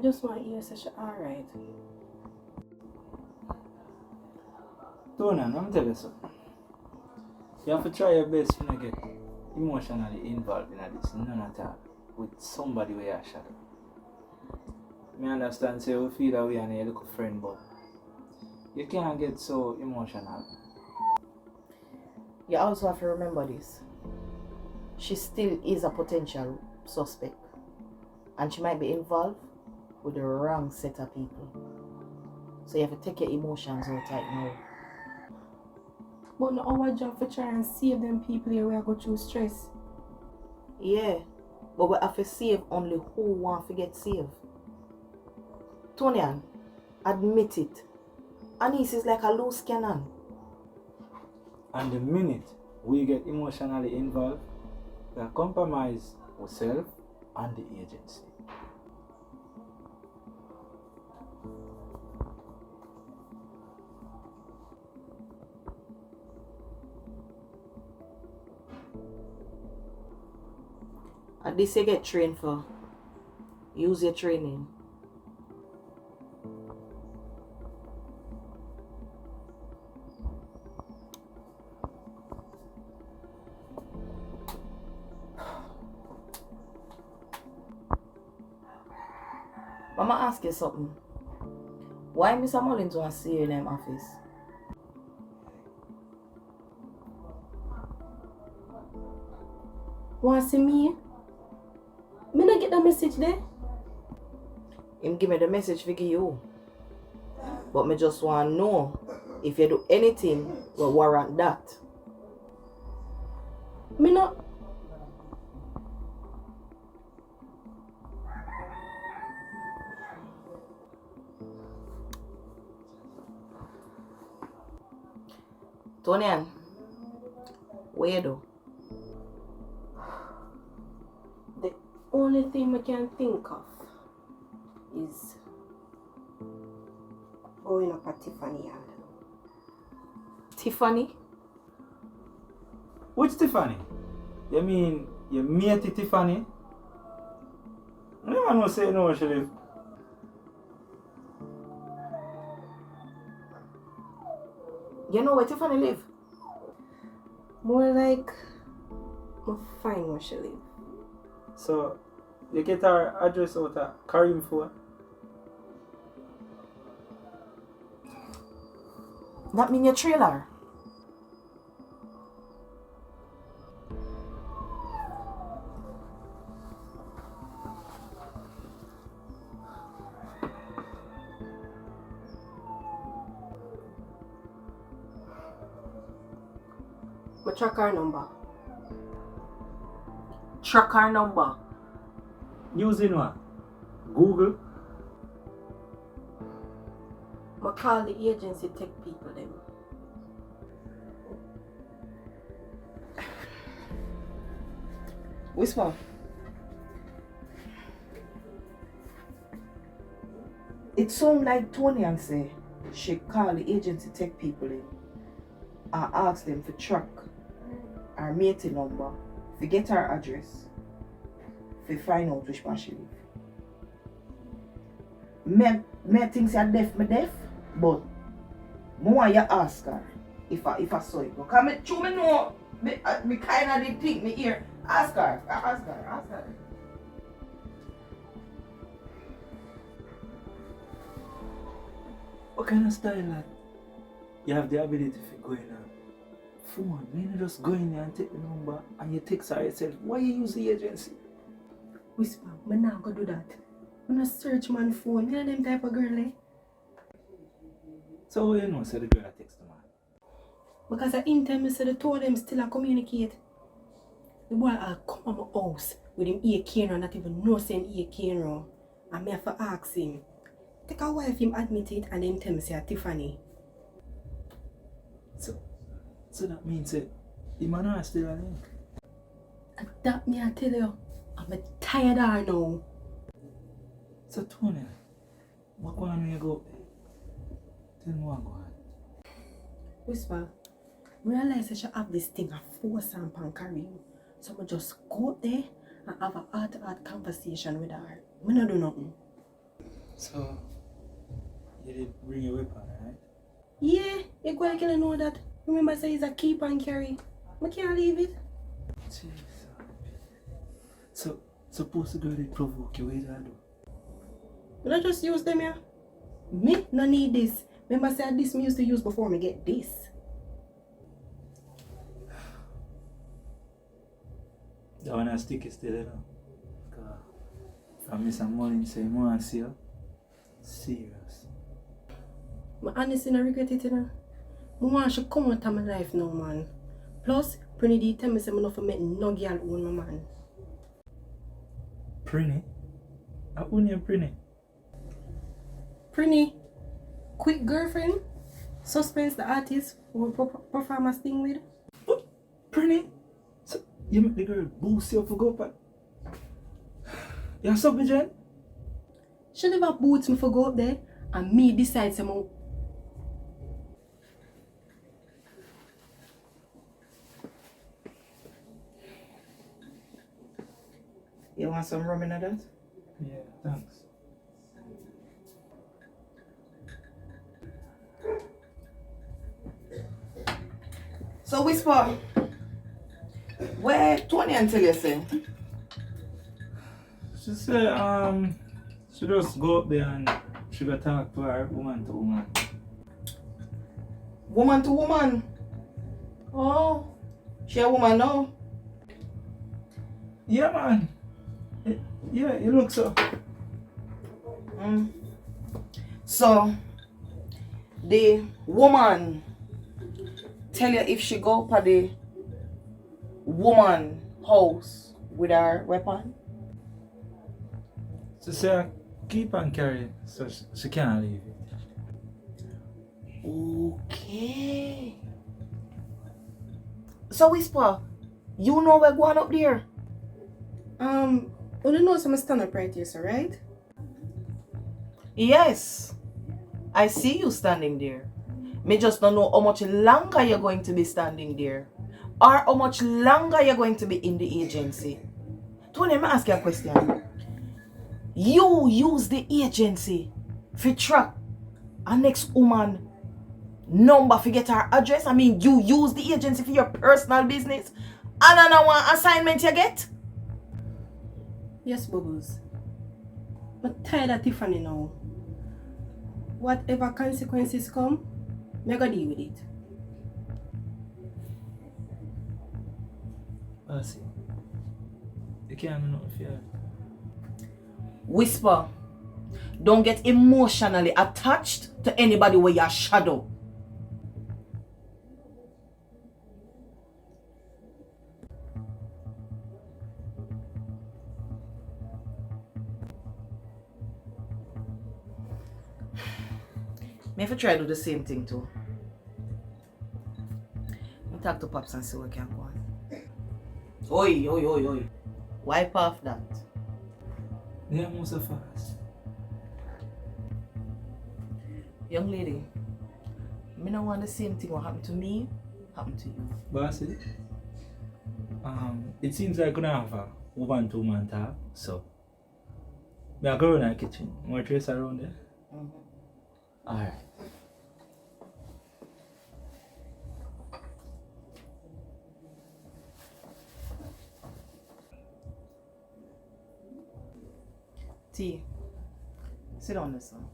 just want to hear such alright. Tony, I'm telling you something. You have to try your best to not get emotionally involved in this, none at all, with somebody where you're shadow. I understand, say you feel that way and you look a friend, but you can't get so emotional. You also have to remember this. She still is a potential suspect. And she might be involved with the wrong set of people. So you have to take your emotions out right now. But now our job for try and save them people here where I go through stress. Yeah, but we have to save only who want to get saved. Tonian, admit it. Anis is like a loose cannon. And the minute we get emotionally involved, we compromise ourselves and the agency. And this you get trained for. Use your training. Mama ask you something. Why Mr. Mullins want to see you in them office? Want to see me? Me not get the message there. Him give me the message for you. But me just want to know if you do anything will warrant that. Me not. Tonian, what you do? The only thing I can think of is going up at Tiffany yard. Tiffany? Which Tiffany? You mean your mate Tiffany? I never know say no, she live. You know where Tiffany live? More like I find where she live. So, you get her address out of Karim phone? That mean your trailer? My track her number. Track her number. Using what? Google? I call the agency tech people them. Whisper. It sound like Tony and say she call the agency tech people in and ask them to track her mating number, to get her address, to find out which one she live. Me think say me deaf, but more you ask her if I saw it. Because me know, me kind of did think me hear. Ask her. What kind of style that? You have the ability to go in a phone. You not just go in there and take the number and you text her yourself. Why you use the agency? Whisper, me not go do that. I'm not search man phone. You know them type of girl, eh? So you know, say the girl that text the man. Because at in time, I said the two of them still a communicate. The boy come on my house with him ear camera, not even know say him ear camera. And me have to ask him. Take a while if him admit it and then tell me say Tiffany. So that means that the man are still a link. And that me I tell you, I'm tired of her now. So Tony, what go on when you go? Tell me what go on. Whisper, realize I should have this thing of force and pancreas. So I just go up there and have a heart-to-heart conversation with her. I don't do nothing. So, you did bring your weapon, right? Yeah, you go and know that. Remember, say it's a keep and carry. I can't leave it. Jesus. So, suppose the girl did provoke you, what did I do? But I just use them here. Me no need this. Remember, say this me used to use before me get this. That one I stick is still, you know. From Miss Molly say, I want to see you. Serious. I honestly not regret it, you know. I want she come out of my life now, man. Plus, Prinny D tell me say I not make no girl own my man. Prinny? I own you, Prinny. Prinny, quick girlfriend, Suspense the artist who perform a thing with. What? Prinny? So, you make the girl boost you up for go up? You're so vigilant? She never boots me for go up there and me decide some. You want some rum in that? Yeah, thanks. So Whisper, where Tony and tell you say? She said, she just go up there and she go talk to her woman to woman. Woman to woman. Oh, she a woman now. Yeah, man. Yeah, you look so. So, the woman tell you if she go to the woman house with her weapon? She said, keep and carry, so she can't leave it. Okay. So Whisper, you know we're going up there? You know some stand up right here, sir, right? Yes. I see you standing there. Me just don't know how much longer you're going to be standing there. Or how much longer you're going to be in the agency. Tony, let me ask you a question. You use the agency for track a next woman number to get her address? I mean, you use the agency for your personal business? And another one assignment you get? Yes, Bubbles. I'm tired of Tiffany now. Whatever consequences come, I'm gonna deal with it. I see. You can't do nothing for you. Whisper, don't get emotionally attached to anybody with your shadow. May I try to do the same thing too? I'll talk to Pops and see what can go on. Oi. Wipe off that. They are most so fast. Young lady, me don't want the same thing what happened to me, happen to you. Bossy, it seems like gonna have a woman to woman talk, so me I go in the kitchen. Want to trace around there? Alright. T, sit on this one.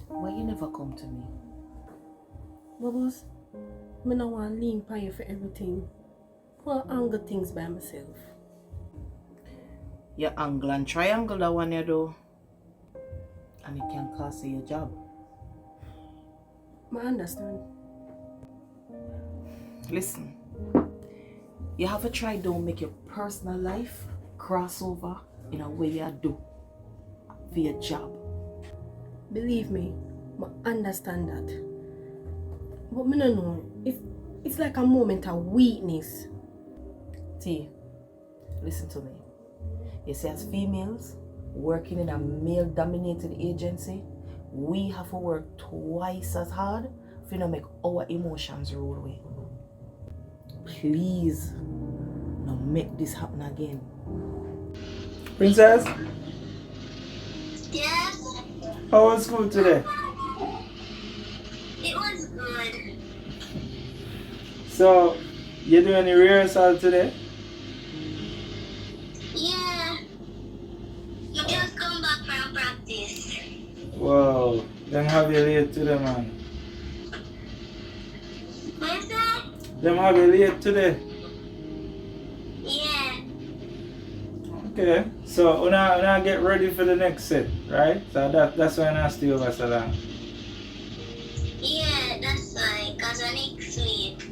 Why you never come to me? Bubbles, I don't want to lean on you for everything. I want to angle things by myself. You angle and triangle that one you do. And it can cost you your job. I understand. Listen, you have to try don't make your personal life cross over in a way you do for your job. Believe me, I understand that. But I don't know, it's like a moment of weakness. T, listen to me. You see, as females working in a male-dominated agency, we have to work twice as hard if we don't make our emotions rule away. please, no make this happen again. Princess, Yes, how was school today? it was good. So, you doing any rehearsal today? Yeah, I just come back from practice. Wow, them have you late today, man. What's that? Them have you late today. Yeah, Okay, so when I get ready for the next set, right? So that's why I stay over so long. yeah, that's fine, cause I need sleep.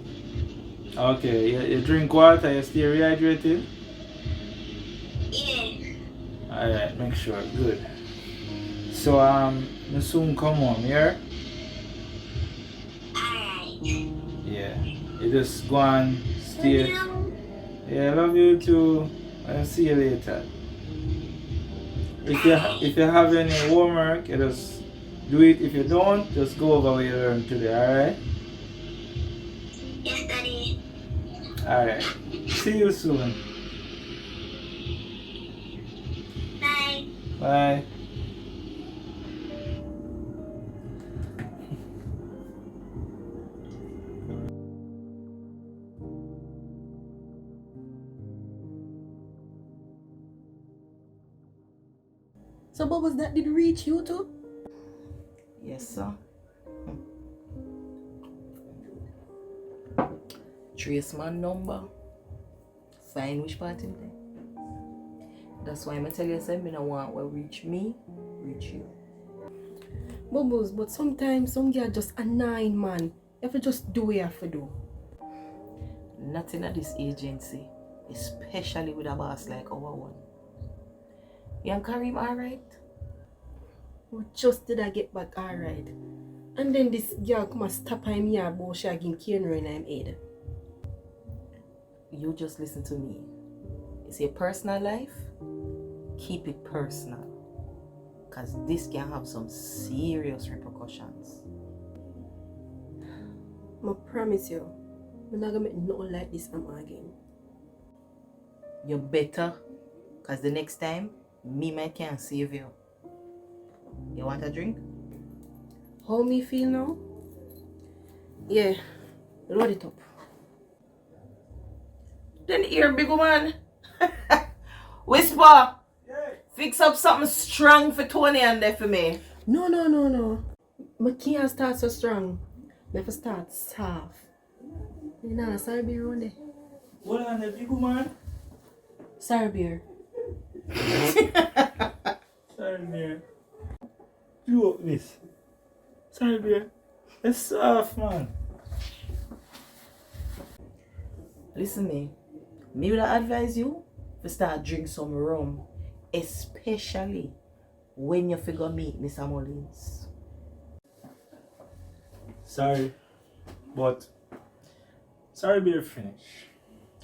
Okay, you drink water, you stay rehydrated? Yeah, Alright, make sure, good. So you soon come home, yeah? alright. Yeah. You just go and Love stay. you. Yeah, I love you too. I'll see you later. If you have any homework, you just do it. If you don't, just go over what you learned today, alright? Yes, Daddy. Alright. See you soon. Bye. Bye. So Bubbles, that did reach you too? Yes, sir. Trace my number. Find which part in there. That's why I tell you, say, me no want what reach me, reach you. Bubbles, but sometimes some girl just annoying, man. You have to just do what you have to do. Nothing at this agency, especially with a boss like our one. You and Karim alright? But just did I get back alright. And then this girl come and stop on me about shagging Kienro in her head. You just listen to me. It's your personal life. Keep it personal. Cause this can have some serious repercussions. I promise you, I'm not gonna make nothing like this again. You better. Cause the next time, me might can't save you. You want a drink? How me feel now? Yeah, load it up. Then here, big woman. Whisper. Fix up something strong for Tony and there for me. No. I can't start so strong. I have to start soft. You know, sorry beer on there. What on the big woman? Sorry beer. Sorry, beer. You up this. Sorry, beer. It's soft, man. Listen me would advise you to start drink some rum, especially when you figure meet Mr. Mullins. Sorry, but sorry, beer finish.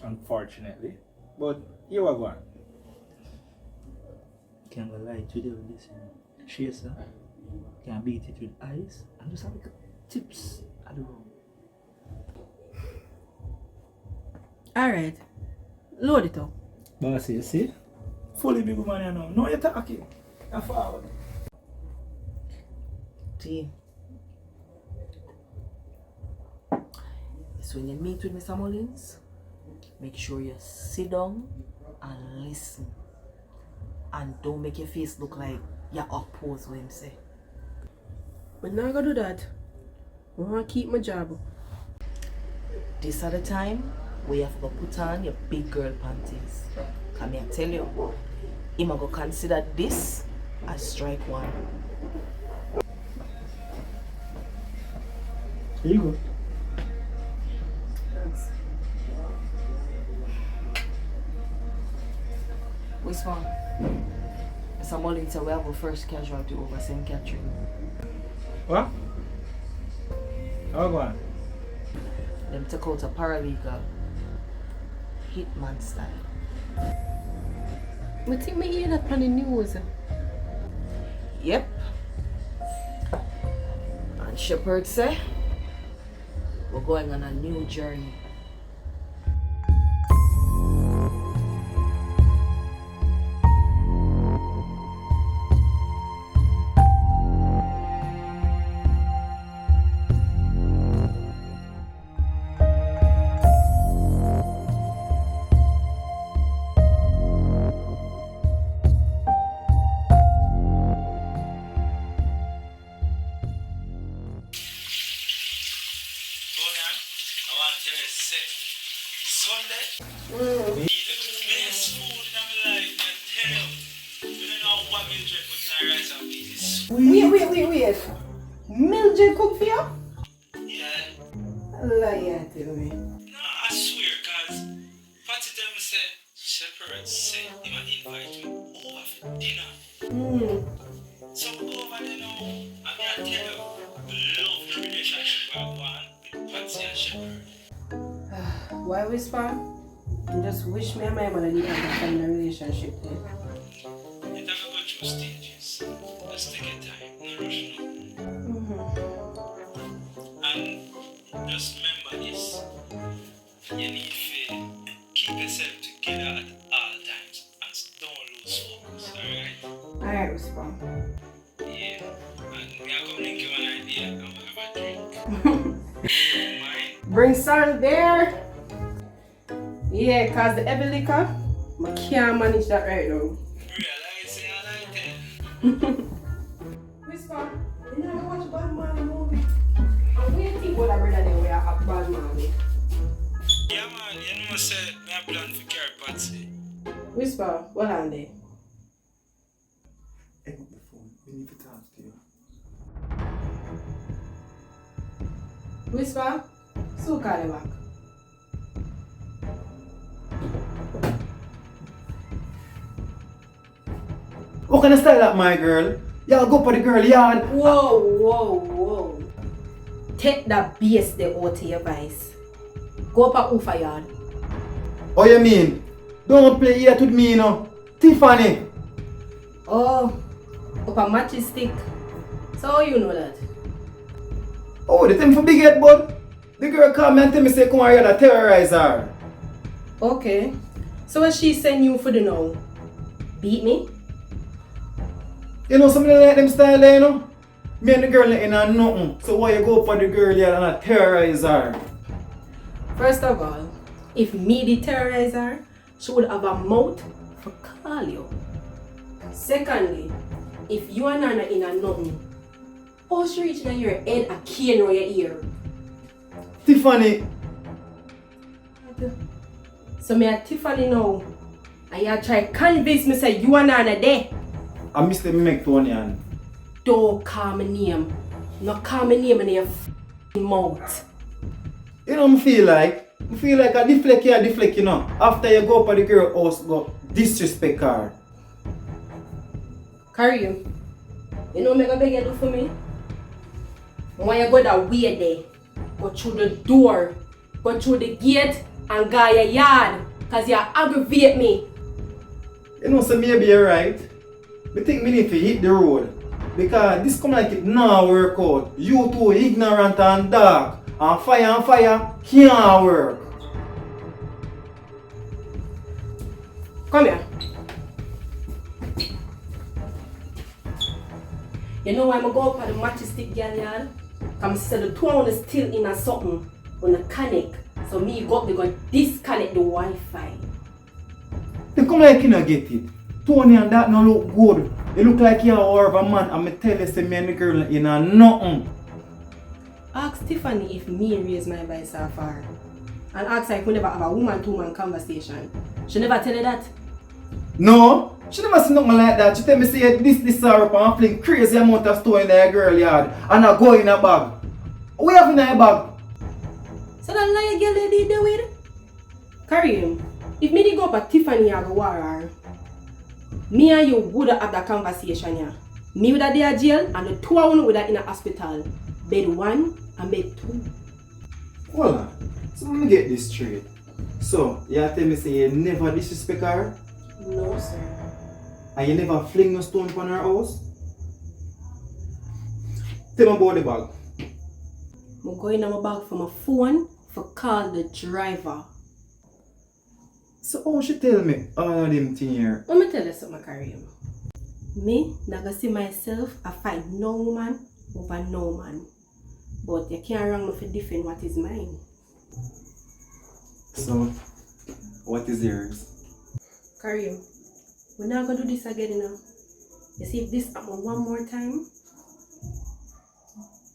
Unfortunately, but you are going. Can't go lie to you with this. Chaser can beat it with ice and just have like tips at the rum. Alright, load it up. Boss, you see? Fully big woman, you know. No, you're talking. You're forward. See, it's when you meet with Mr. Mullins, make sure you sit down and listen. And don't make your face look like you oppose what him say. But now I gotta do that. I want to keep my job. This at the time where you have to put on your big girl panties. Come here, tell you, him go consider this as strike one. Here you go. Whisper, Mr. Mullins said we have a first casualty over St. Catherine. What? How go on? Them took out a paralegal, hitman style. I think I hear that on the news. Yep. And Shepherd say we're going on a new journey. Wait. Mildred cook for you? Yeah. Lie to me. No, I swear, cause Patty tell me say Xpressionz say he might invite me over for dinner. So we go over there now, and I tell you, the lovely relationship I want with Patty and Xpressionz. Why whisper? You just wish me and my mother didn't have a relationship there. You never go through stages. Just take your time, no rush now. And just remember this. You need to keep yourself together at all times and don't lose focus, alright? Alright, whisper. Yeah. And we are coming to give an idea and we'll have a drink. Mind? Bring some there. Yeah, cause the heavy liquor, I can't manage that right now. Realize you like it. Whisper, you never watch Bad Man movie? And what do you think about that brother there where I have Bad Man? Yeah man, you know say I plan for carry Patsy. Whisper, what on there? Hang up the phone. We need to talk to you. Whisper, so call you back. What kind of style that, my girl? Y'all go for the girl yard. Whoa. Take that base there out of your vice. Go up a Ufa yard. Oh, you mean? Don't play yet with me, you know. Tiffany. Oh, up a matches stick. So how you know that? Oh, the thing for big head, bud. The girl called me and tell me say come here to terrorize her. Okay. So what she send you for the now? Beat me? You know something like them style there, you know? Me and the girl ain't on nothing. So why you go for the girl here and terrorize her? First of all, if me the terrorizer, she would have a mouth for call you. Secondly, if you and Nana in a nothing, how she reach in your head a cane on your ear? Tiffany. So me a Tiffany now, and you try convince me say you and Nana there. I missed the make Tony and Don't call my name. No call my name in your mouth. you know me feel like I deflect, you know. After you go for the girl house, go disrespect her. Kareem, you know what I'm going to do for me? When you go that way there, go through the door, go through the gate, and go your yard, because you aggravate me. You know, so maybe you're right. I think we need to hit the road. Because this come like it now work out. You too ignorant and dark. And fire can't work. Come here. You know why I'm going up at the matchstick girl yard? Because I said the two is still in a something on the connect. So me go disconnect the Wi-Fi. They come like you not get it. Tony and that no look good. You look like you're more of a man and me tell you say me and the girl you know nothing. Ask Tiffany if me raise my voice so far. And ask her if we never have a woman-to-man conversation. She never tell you that. No, she never see nothing like that. She tell me say this syrup and fling crazy amount of stuff in the girl yard and I go in a bag. We have in a bag. So that lie girl they did with? Kareem, if me did go up at Tiffany and go war her, me and you would have that conversation here. Me would have there jail and the two of you would have in a hospital. Bed 1 and bed 2. Hold on. So let me get this straight. So, you tell me say you never disrespect her? No sir. And you never fling no stone on her house? Tell me about the bag. I'm going in my bag for my phone for call the driver. So how she tell me all of them things here? Let me tell you something, Kareem. Me, not gonna see myself, I fight no woman over no man. But you can't wrong me for defend what is mine. So, what is yours? Kareem, we're not gonna do this again, you know. You see, if this happens one more time,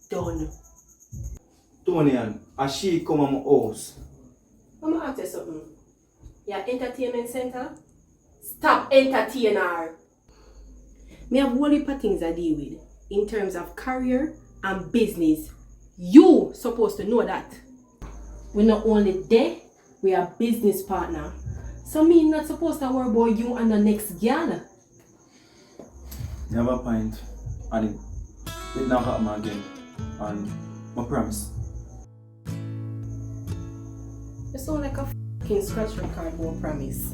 done. Tony and she come on my house. I'm gonna ask you something. Your entertainment center? Stop entertaining her. Me have whole heap of things I deal with. in terms of career and business. You supposed to know that. We're not only there, we are business partner. So me not supposed to worry about you and the next girl. You have a point, and it not happen again, and I promise. You sound like a fucking scratch record, won't promise.